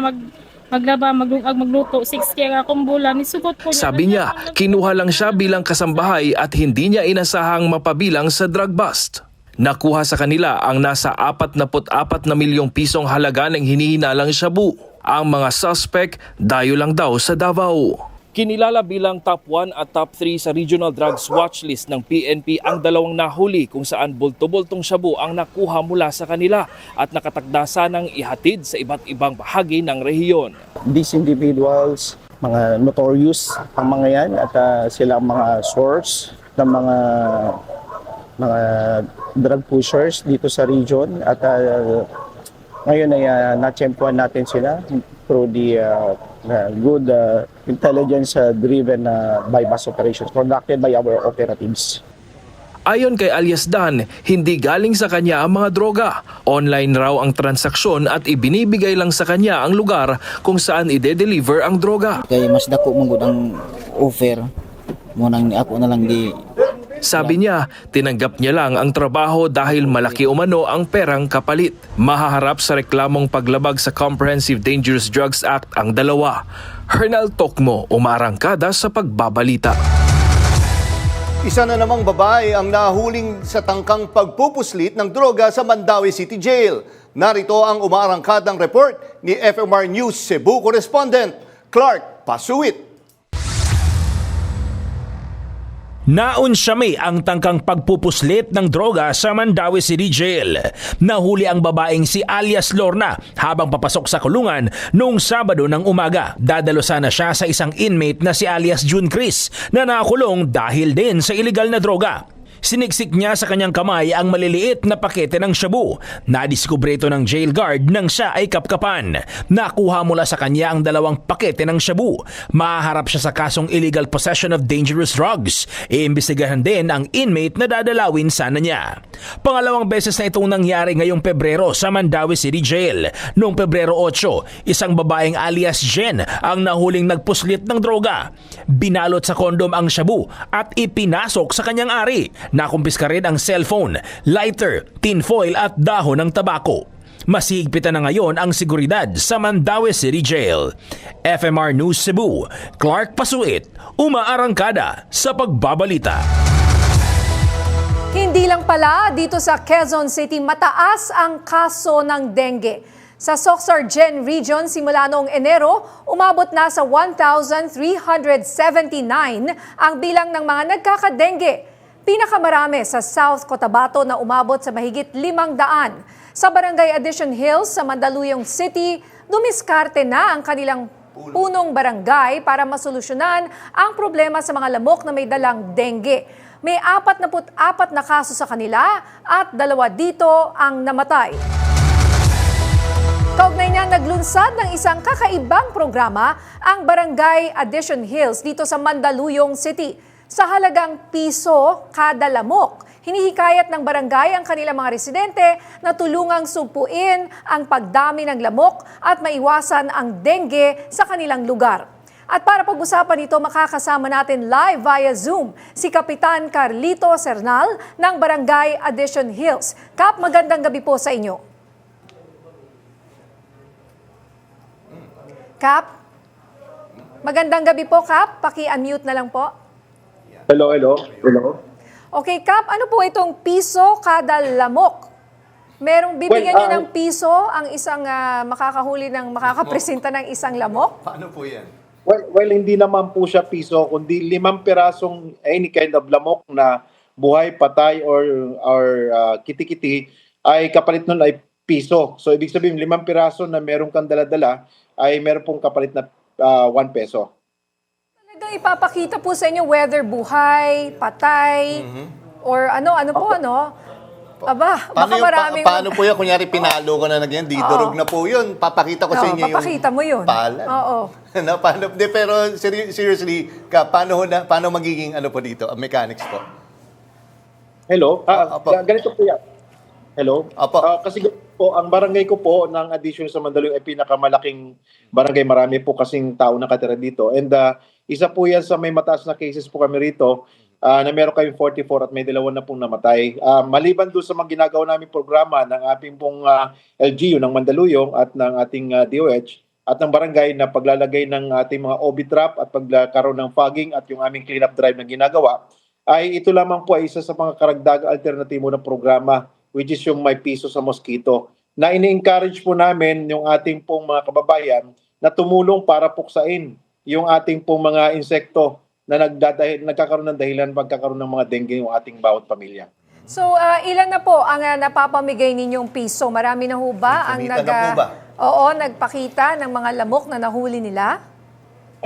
maglaba, magluto, 60 ang akong bulan. Isugot ko niya. Sabi niya, kinuha lang siya bilang kasambahay at hindi niya inasahang mapabilang sa drug bust. Nakuha sa kanila ang nasa 44 na milyong pisong halaga ng hinihinalang shabu. Ang mga suspect dayo lang daw sa Davao. Kinilala bilang top 1 at top 3 sa Regional Drugs Watch List ng PNP ang dalawang nahuli kung saan bulto-bultong shabu ang nakuha mula sa kanila at nakatagdasa ng ihatid sa iba't ibang bahagi ng rehiyon. These individuals, mga notorious ang mga yan at sila ang mga source ng mga drug pushers dito sa region at ngayon ay na-champuan natin sila through the good intelligence-driven bypass operations conducted by our operatives. Ayon kay alias Dan, hindi galing sa kanya ang mga droga. Online raw ang transaksyon at ibinibigay lang sa kanya ang lugar kung saan ide-deliver ang droga. Kaya mas dako mong ang offer mo nang ako na lang di. Sabi niya, tinanggap niya lang ang trabaho dahil malaki umano ang perang kapalit. Mahaharap sa reklamong paglabag sa Comprehensive Dangerous Drugs Act ang dalawa. Hernel Tokmo, umarangkada sa pagbabalita. Isa na namang babae ang nahuling sa tangkang pagpupuslit ng droga sa Mandaue City Jail. Narito ang umaarangkadang report ni FMR News Cebu correspondent Clark Pasuit. Naunsyami ang tangkang pagpupuslit ng droga sa Mandaue City Jail. Nahuli ang babaeng si alias Lorna habang papasok sa kulungan noong Sabado ng umaga. Dadalo sana siya sa isang inmate na si alias June Chris na nakulong dahil din sa illegal na droga. Siniksik niya sa kanyang kamay ang maliliit na pakete ng shabu. Nadiskubre ito ng jail guard nang siya ay kapkapan. Nakuha mula sa kanya ang 2 pakete ng shabu. Mahaharap siya sa kasong illegal possession of dangerous drugs. Iimbestigahan din ang inmate na dadalawin sana niya. Pangalawang beses na itong nangyari ngayong Pebrero sa Mandaue City Jail. Noong Pebrero 8, isang babaeng alias Jen ang nahuling nagpuslit ng droga. Binalot sa kondom ang shabu at ipinasok sa kanyang ari. Nakumpiska rin ang cellphone, lighter, tinfoil at dahon ng tabako. Masihigpitan na ngayon ang seguridad sa Mandaue City Jail. FMR News Cebu, Clark Pasuit, umaarangkada sa pagbabalita. Hindi lang pala dito sa Quezon City mataas ang kaso ng dengue. Sa Soc-Sargen Region, simula noong Enero, umabot na sa 1,379 ang bilang ng mga nagkakadengue. Pinakamarami sa South Cotabato na umabot sa mahigit 500. Sa Barangay Addition Hills sa Mandaluyong City, dumiskarte na ang kanilang punong barangay para masolusyonan ang problema sa mga lamok na may dalang dengue. May 44 na kaso sa kanila at 2 dito ang namatay. Kaugnay niya naglunsad ng isang kakaibang programa ang Barangay Addition Hills dito sa Mandaluyong City. Sa halagang piso kada lamok, hinihikayat ng barangay ang kanilang mga residente na tulungang sumpuin ang pagdami ng lamok at maiwasan ang dengue sa kanilang lugar. At para pag-usapan ito, makakasama natin live via Zoom si Kapitan Carlito Sernal ng Barangay Addition Hills. Kap, magandang gabi po sa inyo. Kap, magandang gabi po, Kap. Paki-unmute na lang po. Hello. Okay, Kap, ano po itong piso kada lamok? Merong bibigyan niyo ng piso ang isang makakahuli ng makakapresenta ng isang lamok? Paano po yan? Well, hindi naman po siya piso, kundi 5 pirasong any kind of lamok na buhay, patay, or kiti-kiti, ay kapalit nun ay piso. So, ibig sabihin, 5 piraso na meron kang dala-dala, ay meron pong kapalit na 1 peso. Ipapakita po sa inyo whether buhay, patay, or ano po. Aba, baka maraming... Paano po yan? Kunyari pinalo ko na nagyan, didurog na po yun. Papakita ko sa inyo papakita mo yun. Palan. Oo. Paano, pero seriously, paano magiging ano po dito, mechanics po? Hello? Ganito po yan. Hello? Kasi po, ang barangay ko po ng Addition sa Mandaluyong ay pinakamalaking barangay. Marami po kasing tao nakatira dito. And isa po yan sa may mataas na cases po kami rito na meron kayong 44 at may 2 na pong namatay. Maliban doon sa mga ginagawa namin programa ng ating pong LGU ng Mandaluyong at ng ating DOH at ng barangay na paglalagay ng ating mga OB trap at pagkaroon ng fogging at yung aming cleanup drive na ginagawa, ay ito lamang po ay isa sa mga karagdagang alternatibo ng programa, which is yung may piso sa mosquito, na ini-encourage po namin yung ating pong mga kababayan na tumulong para puksain yung ating pong mga insekto na nagkakaroon ng dahilan pagkakaroon ng mga dengue yung ating bawat pamilya. So, ilan na po ang napapamigay ninyong piso? Marami na ho ba ang nagpakita ng mga lamok na nahuli nila?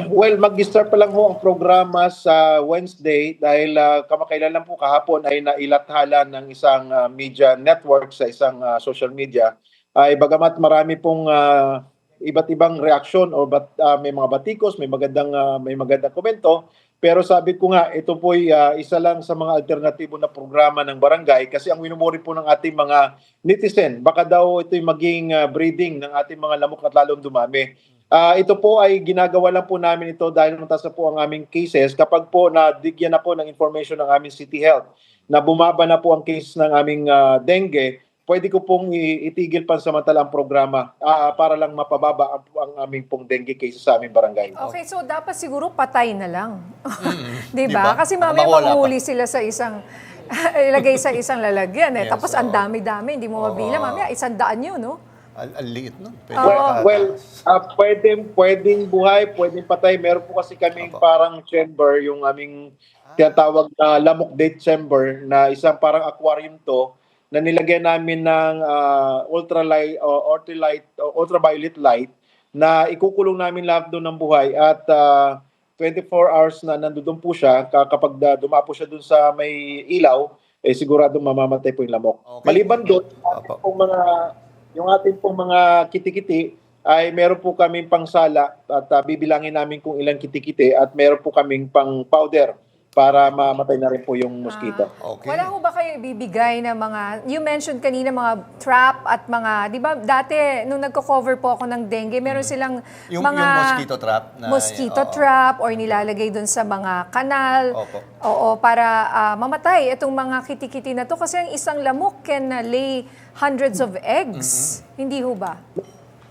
Well, mag-start pa lang ho ang programa sa Wednesday dahil kamakailan lang po kahapon ay nailathala ng isang media network sa isang social media. Ay bagamat marami pong iba't ibang reaksyon o may mga batikos, may magandang komento, pero sabi ko nga ito po ay isa lang sa mga alternatibo na programa ng barangay kasi ang winumuri po ng ating mga netizen, baka daw ito'y maging breeding ng ating mga lamok at lalong dumami. Ito po ay ginagawa lang po namin ito dahil mataas na po ang aming cases kapag po nadigyan na po ng information ng aming City Health na bumaba na po ang case ng aming dengue, pwede ko pong itigil pansamantala ang programa para lang mapababa ang aming pong dengue cases sa aming barangay. Okay, so dapat siguro patay na lang. Diba? Kasi mamaya manghuli sila sa isang ilagay sa isang lalagyan. Yes, tapos ang dami-dami, hindi mo mabilang. Mamaya 100 yun, no? Ang liit nun. Pwedeng buhay, pwedeng patay. Meron po kasi kaming parang chamber, yung aming tinatawag na lamok date chamber, na isang parang aquarium to, na nilagyan namin ng ultraviolet light, na ikukulong namin lahat doon ng buhay, at 24 hours na nandoon po siya. Kapag dumapo siya doon sa may ilaw, sigurado mamamatay po yung lamok. Maliban doon, yung ating pong mga kitikiti ay meron po kaming pangsala, at bibilangin namin kung ilang kitikiti, at meron po kaming pang powder para mamatay na rin po yung mosquito. Wala ho ba kayo ibibigay na mga, you mentioned kanina mga trap at mga, di ba dati nung nagko-cover po ako ng dengue, meron silang Yung mga mosquito trap. mosquito trap or nilalagay dun sa mga kanal. Oo, para mamatay itong mga kitikiti na to. Kasi ang isang lamok can lay hundreds of eggs. Hindi ho ba?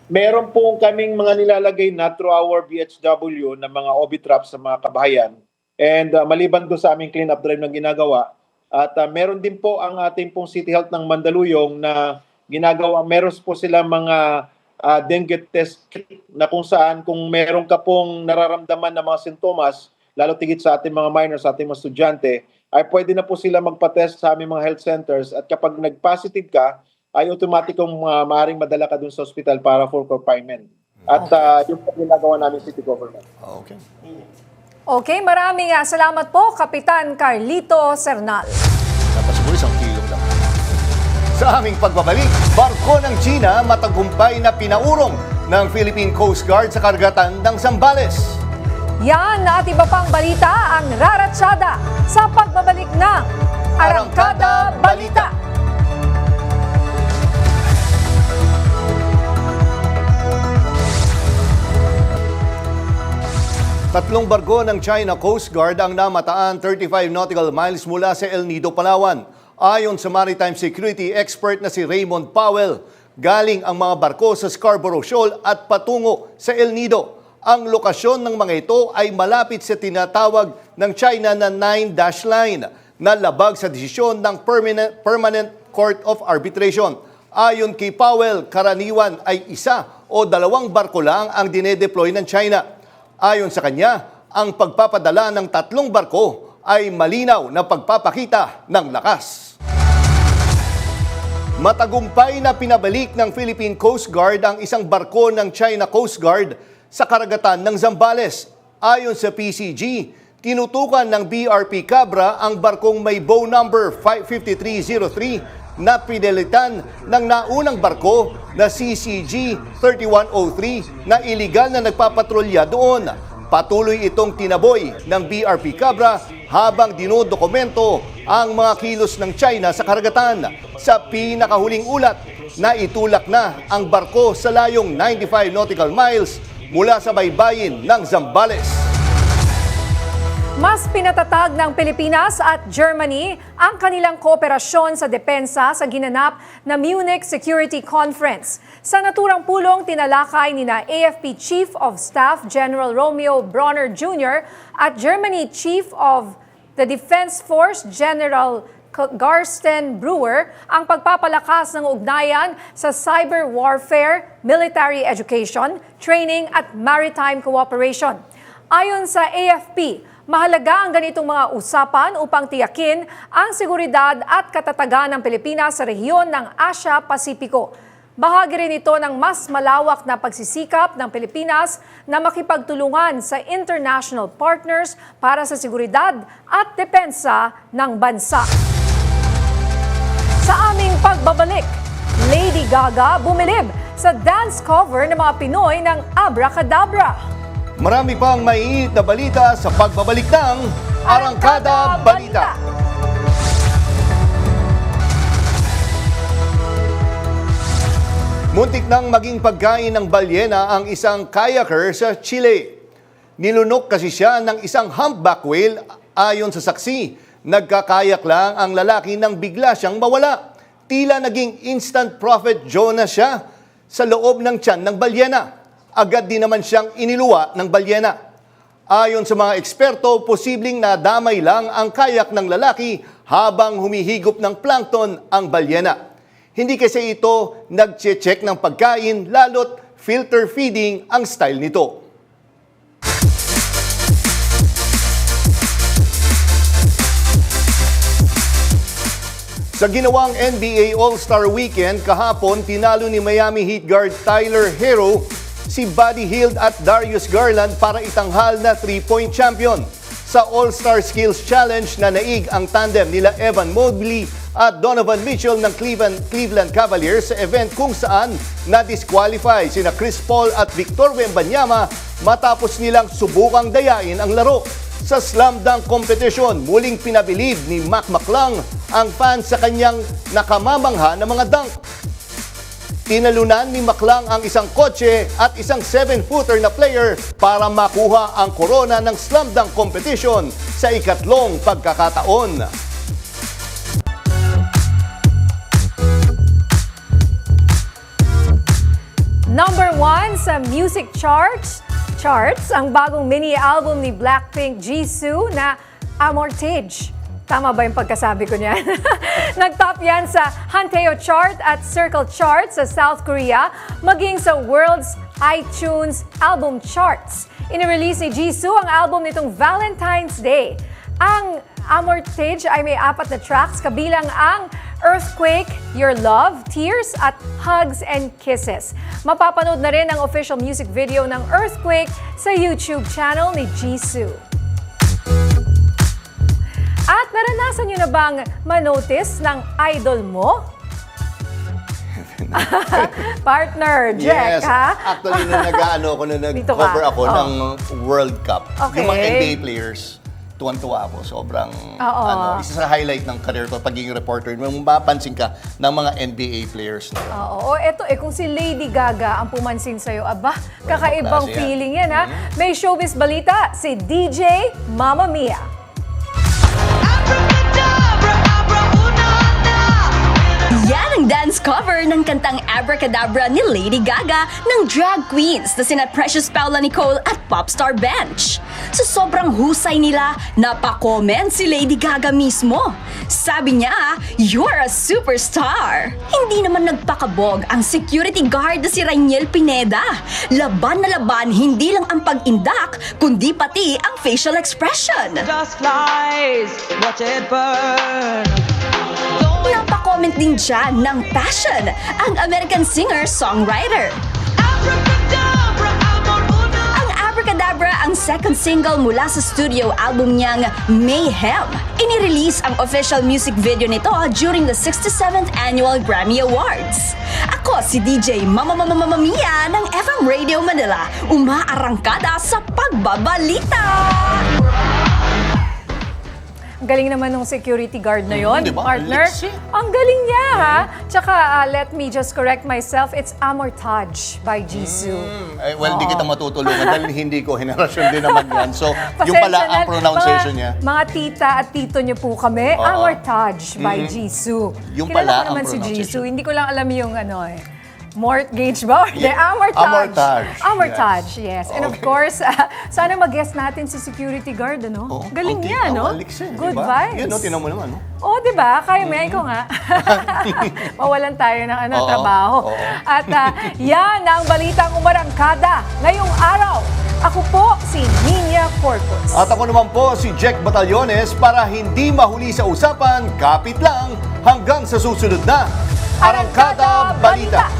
Meron po kaming mga nilalagay na through our BHW na mga obi trap sa mga kabahayan. And maliban doon sa aming clean-up drive na ginagawa, at meron din po ang ating pong City Health ng Mandaluyong na ginagawa, meron po sila mga dengue test kit na kung saan kung meron ka pong nararamdaman na mga sintomas, lalo tigit sa ating mga minors, sa ating mga estudyante, ay pwede na po sila magpa-test sa aming mga health centers, at kapag nag-positive ka, ay automatic kung maaaring madala ka dun sa hospital para for confinement. At yung po ginagawa namin city government. Okay. Okay, maraming salamat po, Kapitan Carlito Cernal. Tapos siguro 1 kilo lang. Sa aming pagbabalik, barko ng China matagumpay na pinaurong ng Philippine Coast Guard sa karagatan ng Zambales. Yan at iba pang balita ang raratsada sa pagbabalik ng Arangkada Balita. Tatlong barko ng China Coast Guard ang namataan 35 nautical miles mula sa El Nido, Palawan. Ayon sa maritime security expert na si Raymond Powell, galing ang mga barko sa Scarborough Shoal at patungo sa El Nido. Ang lokasyon ng mga ito ay malapit sa tinatawag ng China na 9-dash line na labag sa desisyon ng Permanent Court of Arbitration. Ayon kay Powell, karaniwan ay 1 o 2 barko lang ang dinedeploy ng China. Ayon sa kanya, ang pagpapadala ng 3 barko ay malinaw na pagpapakita ng lakas. Matagumpay na pinabalik ng Philippine Coast Guard ang isang barko ng China Coast Guard sa karagatan ng Zambales. Ayon sa PCG, tinutukan ng BRP Cabra ang barkong may bow number 55303 na pinalitan ng naunang barko na CCG 3103 na iligal na nagpapatrolya doon. Patuloy itong tinaboy ng BRP Cabra habang dinodokumento ang mga kilos ng China sa karagatan. Sa pinakahuling ulat, na itulak na ang barko sa layong 95 nautical miles mula sa baybayin ng Zambales. Mas pinatatag ng Pilipinas at Germany ang kanilang kooperasyon sa depensa sa ginanap na Munich Security Conference. Sa naturang pulong, tinalakay nina AFP Chief of Staff General Romeo Bronner Jr. at Germany Chief of the Defense Force General Carsten Brewer ang pagpapalakas ng ugnayan sa cyber warfare, military education, training at maritime cooperation. Ayon sa AFP, mahalaga ang ganitong mga usapan upang tiyakin ang seguridad at katatagan ng Pilipinas sa rehiyon ng Asia-Pasipiko. Bahagi rin ito ng mas malawak na pagsisikap ng Pilipinas na makipagtulungan sa international partners para sa seguridad at depensa ng bansa. Sa aming pagbabalik, Lady Gaga bumilib sa dance cover ng mga Pinoy ng Abracadabra. Marami pang maiinit na balita sa pagbabalik ng Arangkada Balita. Muntik nang maging pagkain ng balyena ang isang kayaker sa Chile. Nilunok kasi siya ng isang humpback whale ayon sa saksi. Nagkakayak lang ang lalaki nang bigla siyang mawala. Tila naging instant prophet Jonah siya sa loob ng tiyan ng balyena. Agad din naman siyang iniluwa ng balyena. Ayon sa mga eksperto, posibleng nadamay lang ang kayak ng lalaki habang humihigop ng plankton ang balyena. Hindi kasi ito nag-check ng pagkain, lalo't filter feeding ang style nito. Sa ginawang NBA All-Star Weekend, kahapon tinalo ni Miami Heat guard Tyler Hero si Buddy Hield at Darius Garland para itanghal na 3-point champion. Sa All-Star Skills Challenge na naig ang tandem nila Evan Mobley at Donovan Mitchell ng Cleveland Cavaliers sa event kung saan na-disqualify sina Chris Paul at Victor Wembanyama matapos nilang subukang dayain ang laro. Sa slam dunk competition, muling pinabilib ni Mac McClung ang fans sa kanyang nakamamangha na mga dunk. Tinalunan ni McClung ang isang kotse at isang 7-footer na player para makuha ang korona ng slam dunk competition sa ikatlong pagkakataon. Number 1 sa music charts, ang bagong mini-album ni Blackpink Jisoo na Amortage. Tama ba yung pagkasabi ko niyan? Nag-top yan sa Hanteo chart at Circle chart sa South Korea, maging sa World's iTunes album charts. Inirelease ni Jisoo ang album nitong Valentine's Day. Ang Amortage ay may 4 na tracks, kabilang ang Earthquake, Your Love, Tears at Hugs and Kisses. Mapapanood na rin ang official music video ng Earthquake sa YouTube channel ni Jisoo. At naranasan nyo na bang manotice ng idol mo? Partner, Jack, Yes, ha? actually nung nag-cover ako ng World Cup, Okay. yung mga NBA players, tuwan-tuwa ako. Sobrang, isa sa highlight ng career ko, pagiging reporter, mapapansin ka ng mga NBA players na. Oo, eto kung si Lady Gaga ang pumansin sa'yo, aba, kakaibang klase yan. feeling yan, ha? May showbiz balita, si DJ Mamma Mia. Yan ang dance cover ng kantang Abracadabra ni Lady Gaga ng drag queens na sina Precious Paula Nicole at Popstar Bench. Sa sobrang husay nila, napakomment si Lady Gaga mismo. Sabi niya, "You're a superstar." Hindi naman nagpakabog ang security guard na si Rainiel Pineda. Laban na laban, hindi lang ang pag-indak, kundi pati ang facial expression. Just flies, watch it burn. Napakomment din dyan ng passion ang American singer-songwriter. Ang Abracadabra ang second single mula sa studio album niyang Mayhem. Inirelease ang official music video nito during the 67th Annual Grammy Awards. Ako si DJ Mamma Mia ng FM Radio Manila, umaarangkada sa pagbabalita. Ang galing naman ng security guard na yon, Diba? partner. Liksi. Ang galing niya, ha? Tsaka, let me just correct myself, it's Amortage by Jisoo. Well, di kita matutulungan dahil hindi ko henerasyon din naman yan. So, yung Pasensya pala ang na, pronunciation niya. Mga tita at tito niyo po kami, Oo. Amortage by Jisoo. Yung Kilala pala ko ang naman si pronunciation. Jisoo. Hindi ko lang alam yung mortgage ba? Amortage. Amortage, yes. And of course, sana mag-guest natin si security guard, ano? Galing niya, no? Good vibes. Yun, tinan mo naman, no? Oh, di ba? Kaya mo yan, ikaw nga. Mawalan tayo ng trabaho. At yan ang balitang umarangkada ngayong araw. Ako po si Nina Corpus. At ako naman po si Jack Batallones para hindi mahuli sa usapan, kapit lang hanggang sa susunod na Arangkada Balita.